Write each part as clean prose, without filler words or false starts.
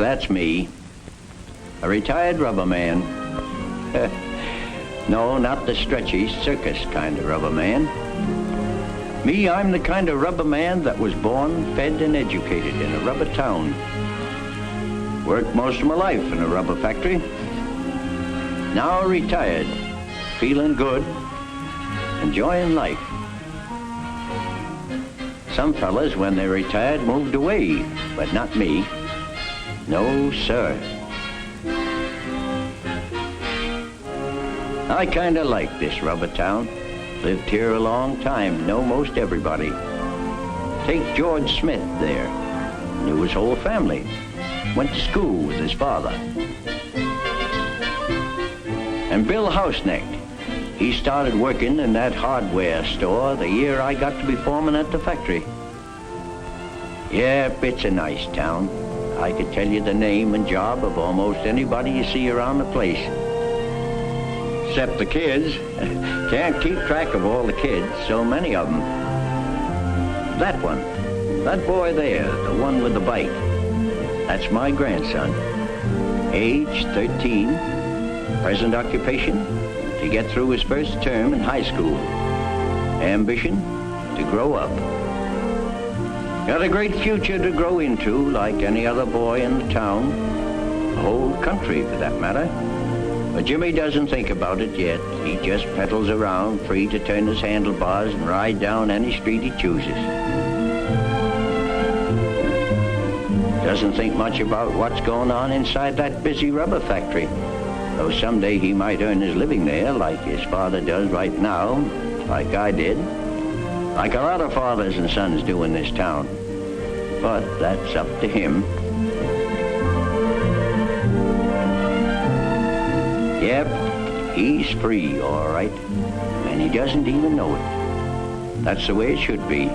that's me. A retired rubber man. No, not the stretchy circus kind of rubber man. Me, I'm the kind of rubber man that was born, fed, and educated in a rubber town. Worked most of my life in a rubber factory. Now retired, feeling good, enjoying life. Some fellas, when they retired, moved away, but not me. No, sir. I kinda like this rubber town. Lived here a long time, know most everybody. Take George Smith there. Knew his whole family. Went to school with his father. And Bill Houseknecht. He started working in that hardware store the year I got to be foreman at the factory. Yep, it's a nice town. I could tell you the name and job of almost anybody you see around the place. Except the kids. Can't keep track of all the kids, so many of them. That one, that boy there, the one with the bike, that's my grandson. Age 13, present occupation, to get through his first term in high school. Ambition, to grow up. Got a great future to grow into, like any other boy in the town, the whole country for that matter. But Jimmy doesn't think about it yet. He just pedals around, free to turn his handlebars and ride down any street he chooses. Doesn't think much about what's going on inside that busy rubber factory. Though someday he might earn his living there, like his father does right now, like I did. Like a lot of fathers and sons do in this town. But that's up to him. Yep, he's free, all right. And he doesn't even know it. That's the way it should be.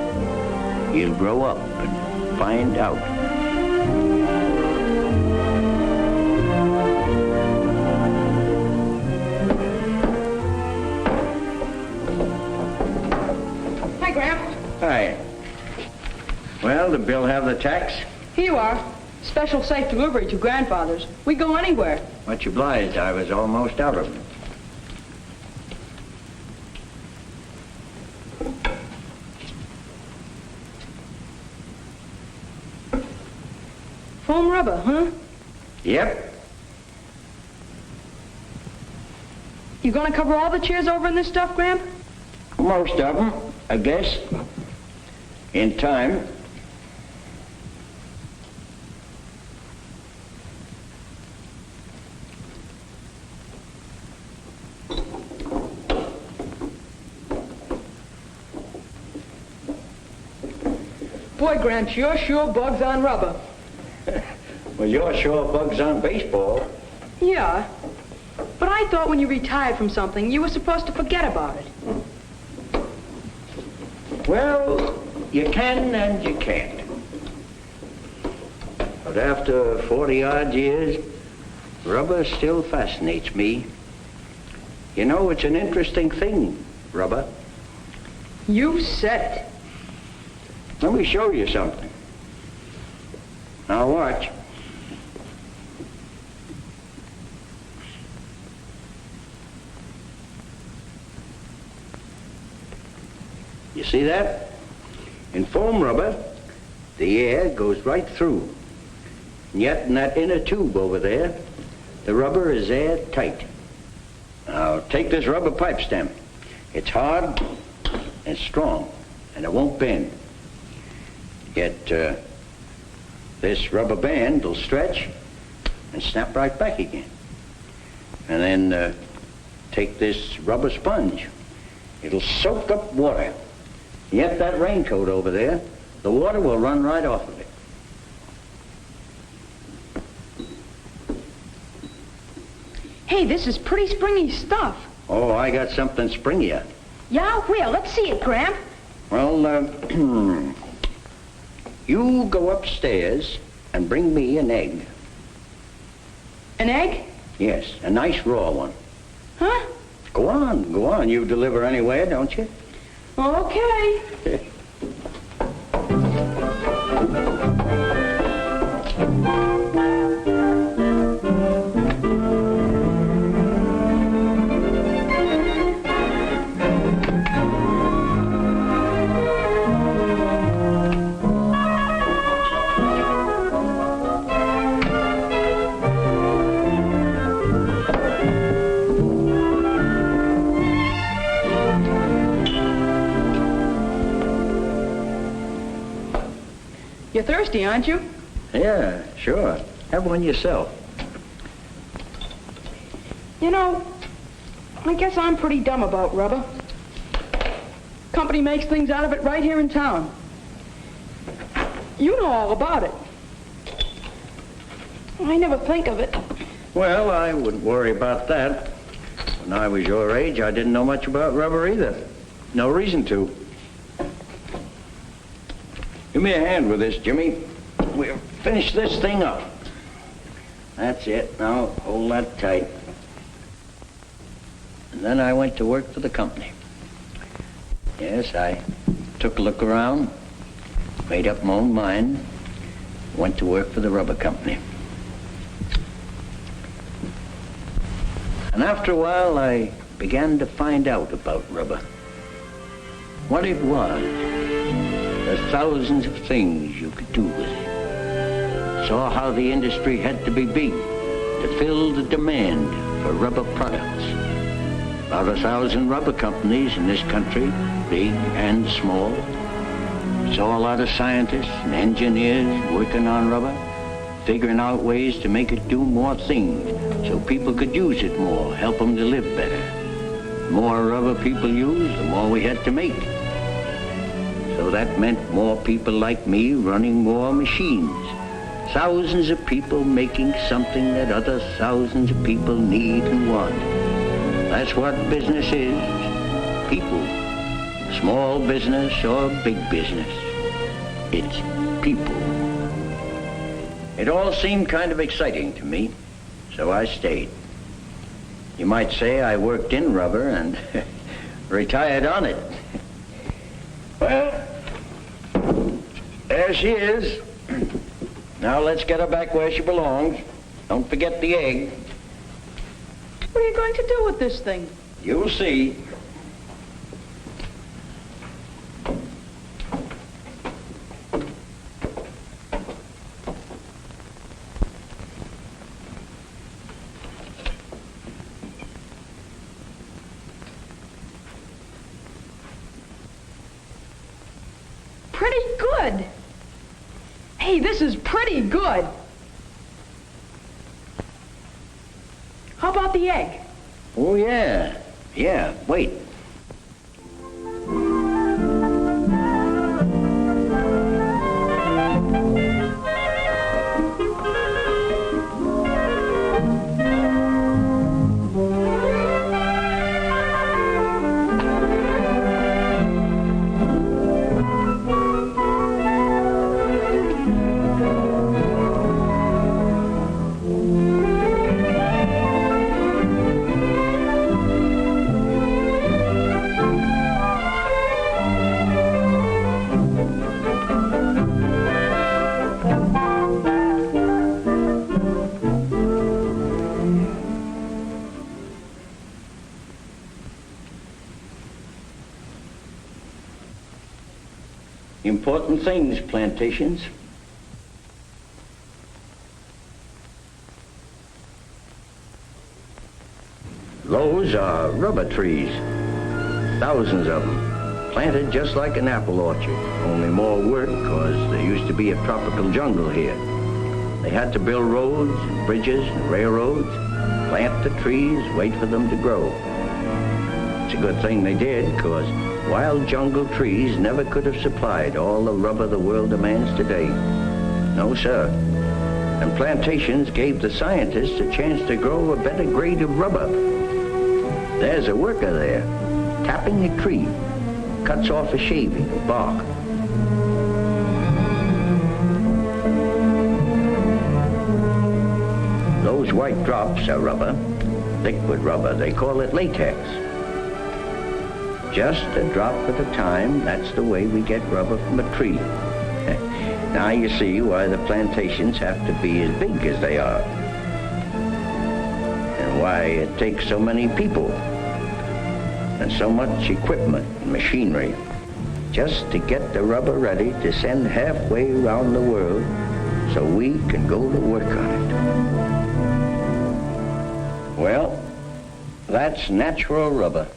He'll grow up and find out. Hi, Gramp. Hi. Well, did Bill have the tax? Here you are. Special safe delivery to grandfather's. We go anywhere. Much obliged. I was almost out of them. Foam rubber, huh? Yep. You gonna cover all the chairs over in this stuff, Gramp? Most of them, I guess. In time. Boy, Gramps, you're sure bugs on rubber. Well, you're sure bugs on baseball. Yeah. But I thought when you retired from something, you were supposed to forget about it. Well, you can and you can't. But after 40-odd years, rubber still fascinates me. You know, it's an interesting thing, rubber. You said it. Let me show you something. Now watch. You see that? In foam rubber, the air goes right through. And yet in that inner tube over there, the rubber is airtight. Now take this rubber pipe stem. It's hard and strong, and it won't bend. Yet this rubber band will stretch and snap right back again. And then take this rubber sponge. It'll soak up water. Yet that raincoat over there, the water will run right off of it. Hey, this is pretty springy stuff. Oh, I got something springier. Yeah? Where? Let's see it, Gramp. Well, you go upstairs and bring me an egg. An egg? Yes, a nice raw one. Huh? Go on. You deliver anywhere, don't you? Okay. You're thirsty, aren't you? Yeah, sure. Have one yourself. You know, I guess I'm pretty dumb about rubber. Company makes things out of it right here in town. You know all about it. I never think of it. Well, I wouldn't worry about that. When I was your age, I didn't know much about rubber either. No reason to. Give me a hand with this, Jimmy. We'll finish this thing up. That's it. Now, hold that tight. And then I went to work for the company. Yes, I took a look around, made up my own mind, went to work for the rubber company. And after a while, I began to find out about rubber. What it was, the thousands of things you could do with it. Saw how the industry had to be big to fill the demand for rubber products. About 1,000 rubber companies in this country, big and small. Saw a lot of scientists and engineers working on rubber, figuring out ways to make it do more things so people could use it more, help them to live better. The more rubber people used, the more we had to make. So that meant more people like me running more machines. Thousands of people making something that other thousands of people need and want. That's what business is. People. Small business or big business. It's people. It all seemed kind of exciting to me, so I stayed. You might say I worked in rubber and retired on it. Well, there she is. Now let's get her back where she belongs. Don't forget the egg. What are you going to do with this thing? You'll see. Pretty good. Hey, this is pretty good. How about the egg? Oh, yeah. Yeah, wait. Important things, plantations. Those are rubber trees. Thousands of them. Planted just like an apple orchard. Only more work because there used to be a tropical jungle here. They had to build roads and bridges and railroads, plant the trees, wait for them to grow. It's a good thing they did, because wild jungle trees never could have supplied all the rubber the world demands today. No, sir. And plantations gave the scientists a chance to grow a better grade of rubber. There's a worker there, tapping a tree, cuts off a shaving of bark. Those white drops are rubber, liquid rubber. They call it latex. Just a drop at a time, that's the way we get rubber from a tree. Now you see why the plantations have to be as big as they are. And why it takes so many people and so much equipment and machinery just to get the rubber ready to send halfway around the world so we can go to work on it. Well, that's natural rubber.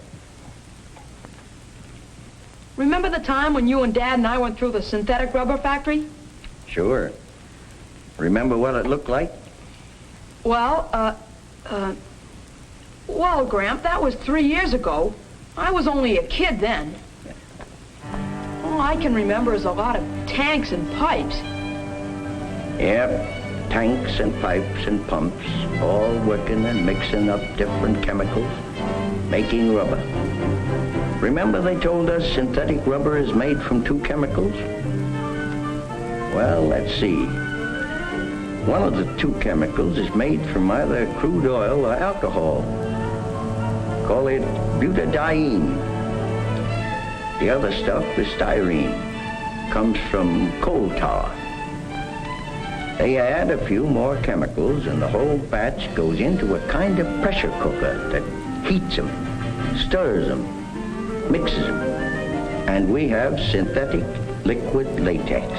Remember the time when you and Dad and I went through the synthetic rubber factory? Sure. Remember what it looked like? Well, well, Gramp, that was 3 years ago. I was only a kid then. All I can remember is a lot of tanks and pipes. Yep, tanks and pipes and pumps, all working and mixing up different chemicals, making rubber. Remember they told us synthetic rubber is made from 2 chemicals? Well, let's see. One of the 2 chemicals is made from either crude oil or alcohol. Call it butadiene. The other stuff is styrene. Comes from coal tar. They add a few more chemicals and the whole batch goes into a kind of pressure cooker that heats them, stirs them, mixes them. And we have synthetic liquid latex.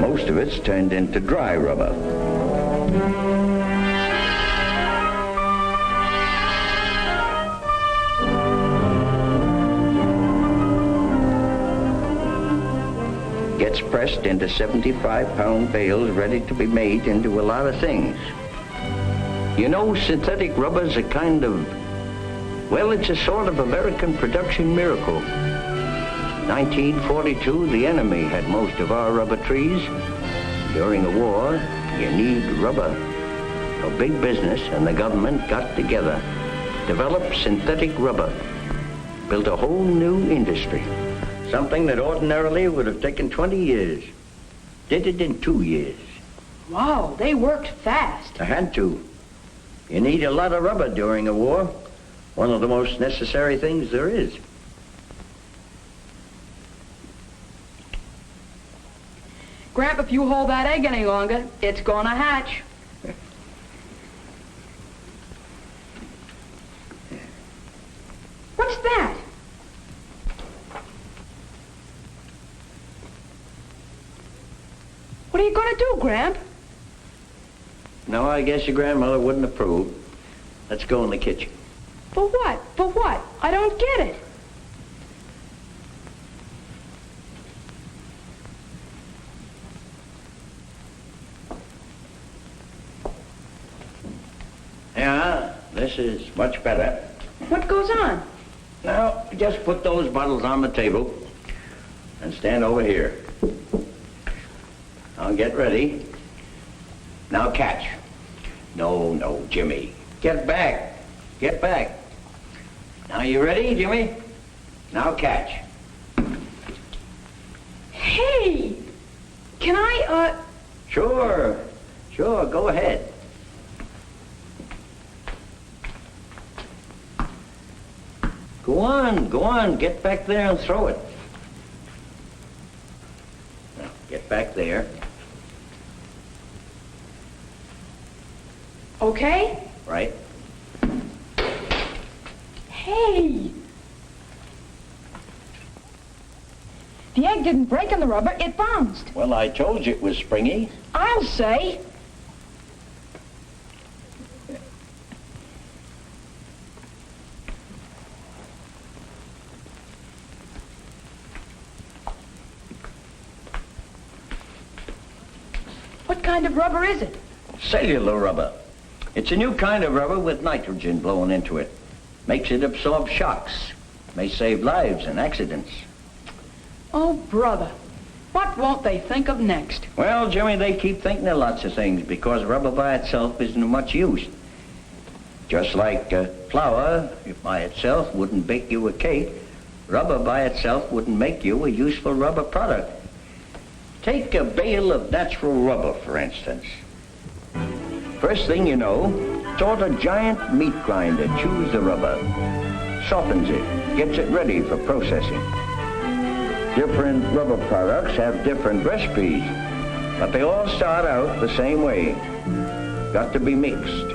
Most of it's turned into dry rubber. Gets pressed into 75-pound bales ready to be made into a lot of things. You know, synthetic rubber's a kind of, well, it's a sort of American production miracle. 1942, the enemy had most of our rubber trees. During a war, you need rubber. A big business and the government got together, developed synthetic rubber, built a whole new industry. Something that ordinarily would have taken 20 years. Did it in 2 years. Wow, they worked fast. I had to. You need a lot of rubber during a war. One of the most necessary things there is. Gramp, if you hold that egg any longer, it's gonna hatch. What's that? What are you gonna do, Gramp? No, I guess your grandmother wouldn't approve. Let's go in the kitchen. For what? For what? I don't get it. Yeah, this is much better. What goes on? Now, just put those bottles on the table and stand over here. Now get ready. Now catch. No, no, Jimmy. Get back. Get back. Now you ready, Jimmy? Now catch. Hey! Can I, Sure. Sure, go ahead. Go on, get back there and throw it. Now, get back there. Okay? Right. Hey! The egg didn't break in the rubber, it bounced. Well, I told you it was springy. I'll say. What kind of rubber is it? Cellular rubber. It's a new kind of rubber with nitrogen blown into it. Makes it absorb shocks. May save lives in accidents. Oh, brother. What won't they think of next? Well, Jimmy, they keep thinking of lots of things because rubber by itself isn't of much use. Just like flour by itself wouldn't bake you a cake, rubber by itself wouldn't make you a useful rubber product. Take a bale of natural rubber, for instance. First thing you know, sort of giant meat grinder chews the rubber, softens it, gets it ready for processing. Different rubber products have different recipes, but they all start out the same way. Got to be mixed.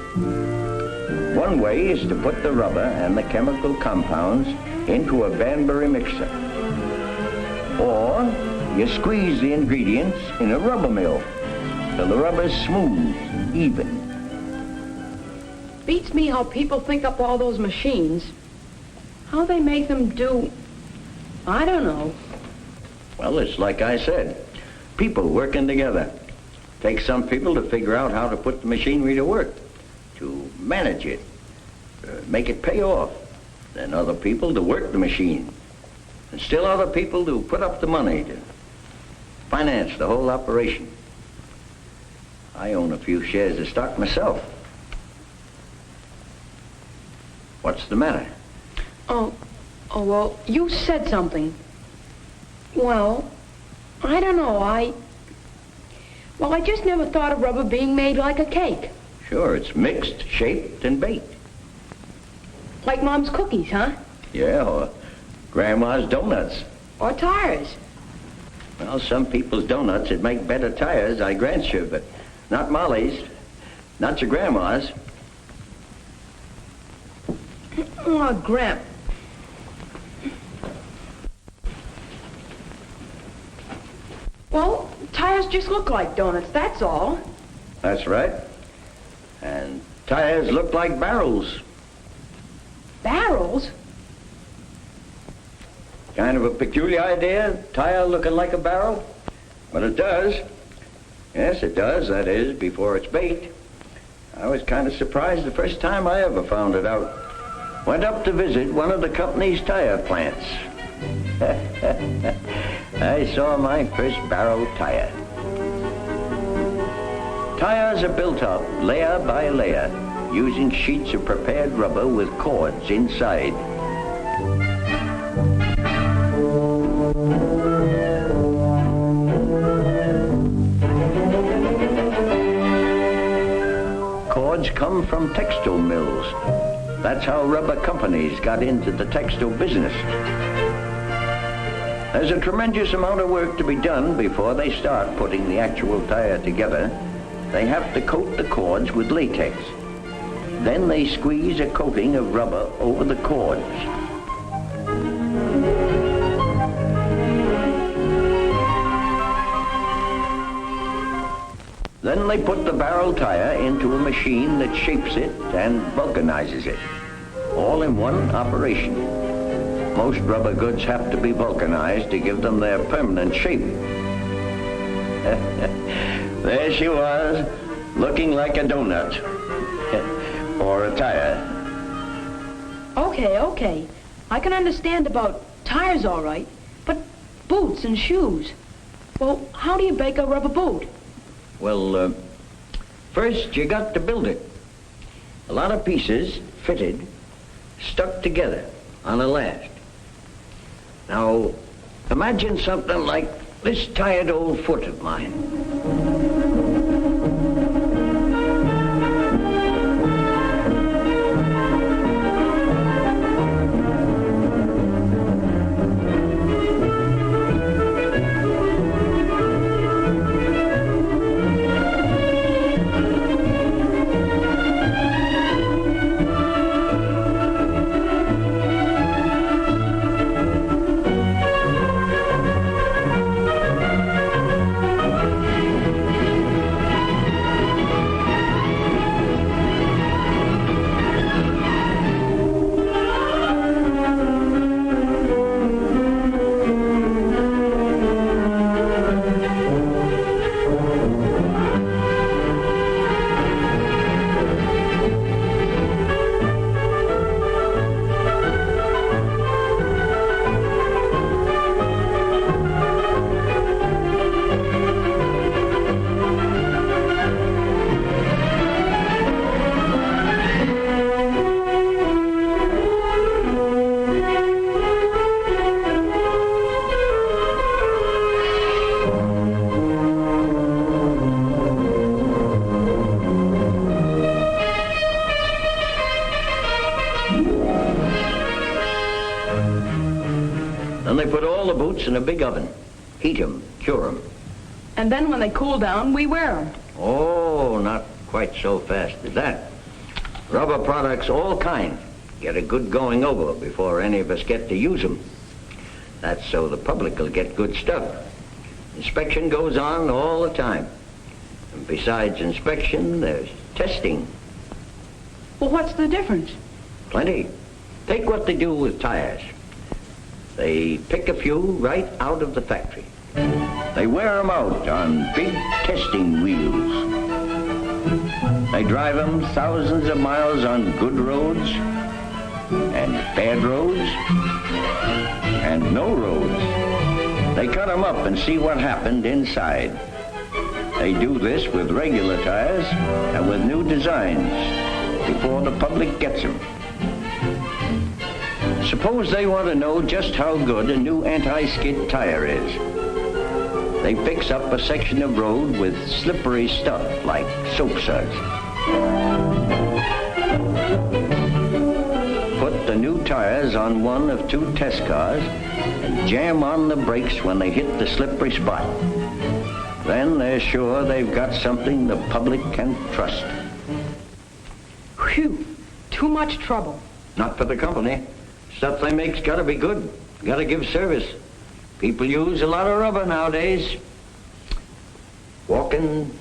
One way is to put the rubber and the chemical compounds into a Banbury mixer. Or you squeeze the ingredients in a rubber mill till the rubber's smooth, even. Beats me how people think up all those machines. How they make them do, I don't know. Well, it's like I said, people working together. Takes some people to figure out how to put the machinery to work, to manage it, make it pay off. Then other people to work the machine. And still other people to put up the money to finance the whole operation. I own a few shares of stock myself. What's the matter? Oh, well, you said something. Well, I don't know, I just never thought of rubber being made like a cake. Sure, it's mixed, shaped, and baked. Like Mom's cookies, huh? Yeah, or Grandma's donuts. Or tires. Well, some people's donuts would make better tires, I grant you, but not Molly's, not your Grandma's. Oh, Gramp. Well, tires just look like donuts, that's all. That's right. And tires look like barrels. Barrels? Kind of a peculiar idea, tire looking like a barrel. But it does. Yes, it does, that is, before it's baked. I was kind of surprised the first time I ever found it out. Went up to visit one of the company's tire plants. I saw my first barrel tire. Tires are built up layer by layer using sheets of prepared rubber with cords inside. Cords come from textile mills. That's how rubber companies got into the textile business. There's a tremendous amount of work to be done before they start putting the actual tire together. They have to coat the cords with latex. Then they squeeze a coating of rubber over the cords. Then they put the barrel tire into a machine that shapes it and vulcanizes it, all in one operation. Most rubber goods have to be vulcanized to give them their permanent shape. There she was, looking like a donut, or a tire. Okay. I can understand about tires all right, but boots and shoes. Well, how do you bake a rubber boot? Well, first you got to build it. A lot of pieces fitted, stuck together on a last. Now, imagine something like this tired old foot of mine. Then they put all the boots in a big oven, heat 'em, cure 'em. And then when they cool down, we wear them. Oh, not quite so fast as that. Rubber products, all kind, get a good going over before any of us get to use them. That's so the public will get good stuff. Inspection goes on all the time. And besides inspection, there's testing. Well, what's the difference? Plenty. Take what they do with tires. They pick a few right out of the factory. They wear them out on big testing wheels. They drive them thousands of miles on good roads and bad roads and no roads. They cut them up and see what happened inside. They do this with regular tires and with new designs before the public gets them. Suppose they want to know just how good a new anti-skid tire is. They fix up a section of road with slippery stuff like soap suds. Put the new tires on one of two test cars and jam on the brakes when they hit the slippery spot. Then they're sure they've got something the public can trust. Whew, too much trouble. Not for the company. Stuff they make's gotta be good. Gotta give service. People use a lot of rubber nowadays. Walking,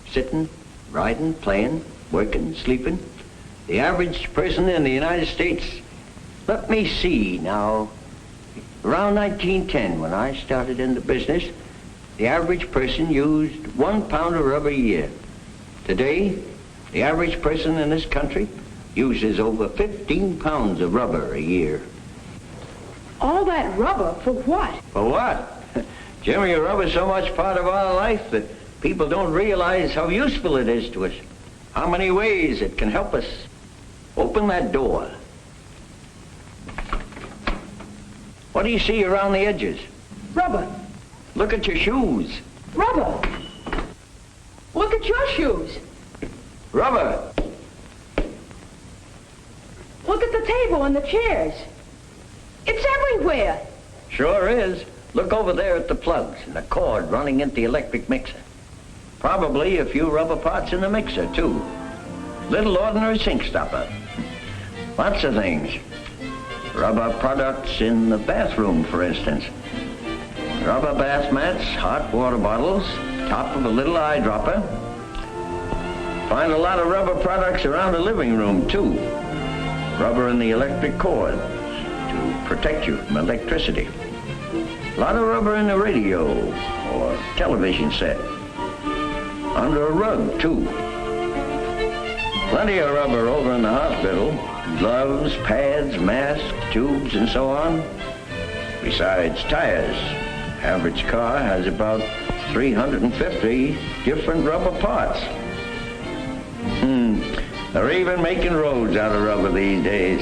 sitting, riding, playing, working, sleeping. The average person in the United States, let me see now, around 1910 when I started in the business, the average person used 1 pound of rubber a year. Today, the average person in this country uses over 15 pounds of rubber a year. All that rubber, for what? For what? Jimmy, rubber's so much part of our life that people don't realize how useful it is to us. How many ways it can help us. Open that door. What do you see around the edges? Rubber. Look at your shoes. Rubber. Look at your shoes. Rubber. Look at the table and the chairs. It's everywhere. Sure is. Look over there at the plugs and the cord running into the electric mixer. Probably a few rubber parts in the mixer, too. Little ordinary sink stopper. Lots of things. Rubber products in the bathroom, for instance. Rubber bath mats, hot water bottles, top of a little eyedropper. Find a lot of rubber products around the living room, too. Rubber in the electric cord to protect you from electricity. A lot of rubber in the radio or television set. Under a rug, too. Plenty of rubber over in the hospital. Gloves, pads, masks, tubes, and so on. Besides tires. Average car has about 350 different rubber parts. They're even making roads out of rubber these days.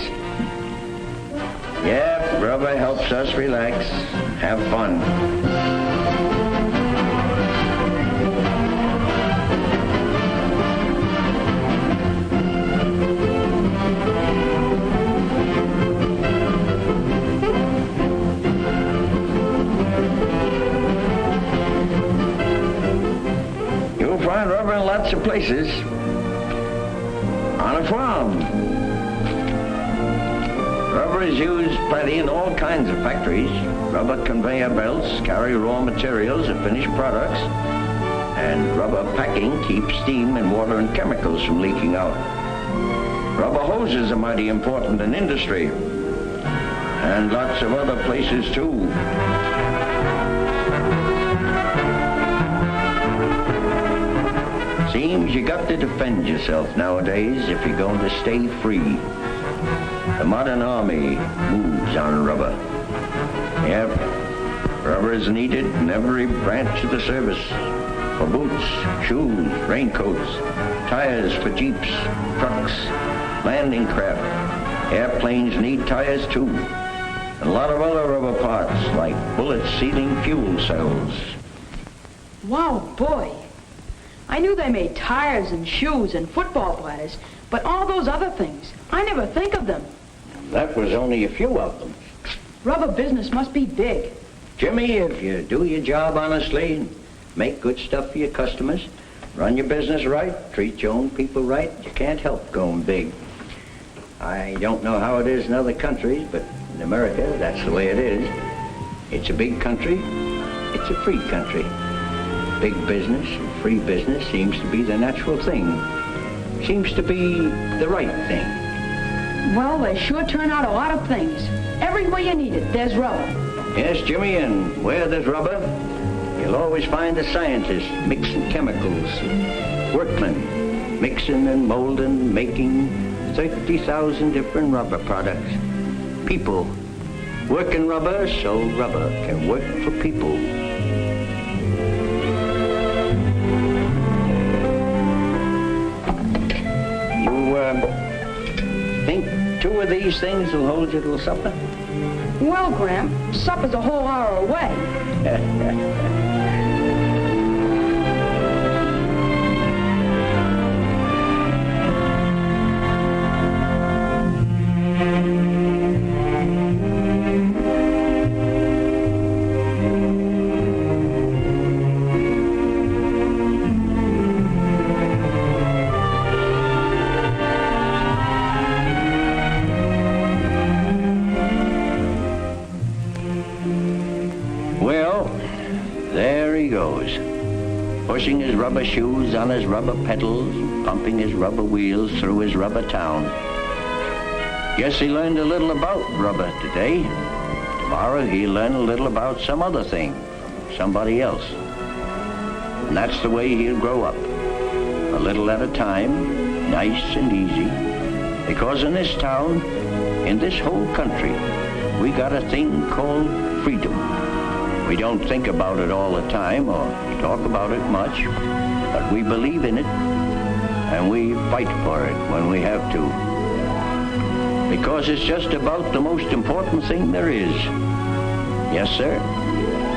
Yeah, rubber helps us relax, have fun. You'll find rubber in lots of places. On a farm. Rubber is used plenty in all kinds of factories. Rubber conveyor belts carry raw materials and finished products. And rubber packing keeps steam and water and chemicals from leaking out. Rubber hoses are mighty important in industry. And lots of other places too. Seems you got to defend yourself nowadays if you're going to stay free. The modern army moves on rubber. Yep, rubber is needed in every branch of the service. For boots, shoes, raincoats, tires for jeeps, trucks, landing craft. Airplanes need tires too. And a lot of other rubber parts like bullets sealing fuel cells. Wow, boy. I knew they made tires and shoes and football bladders, but all those other things, I never think of them. That was only a few of them. Rubber business must be big. Jimmy, if you do your job honestly and make good stuff for your customers, run your business right, treat your own people right, you can't help going big. I don't know how it is in other countries, but in America, that's the way it is. It's a big country. It's a free country. Big business and free business seems to be the natural thing. Seems to be the right thing. Well, they sure turn out a lot of things. Everywhere you need it, there's rubber. Yes, Jimmy, and where there's rubber, you'll always find a scientist mixing chemicals, workmen mixing and molding, making 30,000 different rubber products. People working rubber so rubber can work for people. You think 2 of these things will hold you till supper? Well, Gramp, supper's a whole hour away. Pushing his rubber shoes on his rubber pedals, pumping his rubber wheels through his rubber town. Guess he learned a little about rubber today. Tomorrow he'll learn a little about some other thing from somebody else. And that's the way he'll grow up, a little at a time, nice and easy. Because in this town, in this whole country, we got a thing called freedom. We don't think about it all the time or talk about it much, but we believe in it, and we fight for it when we have to. Because it's just about the most important thing there is. Yes, sir.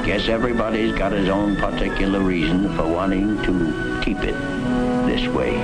Guess everybody's got his own particular reason for wanting to keep it this way.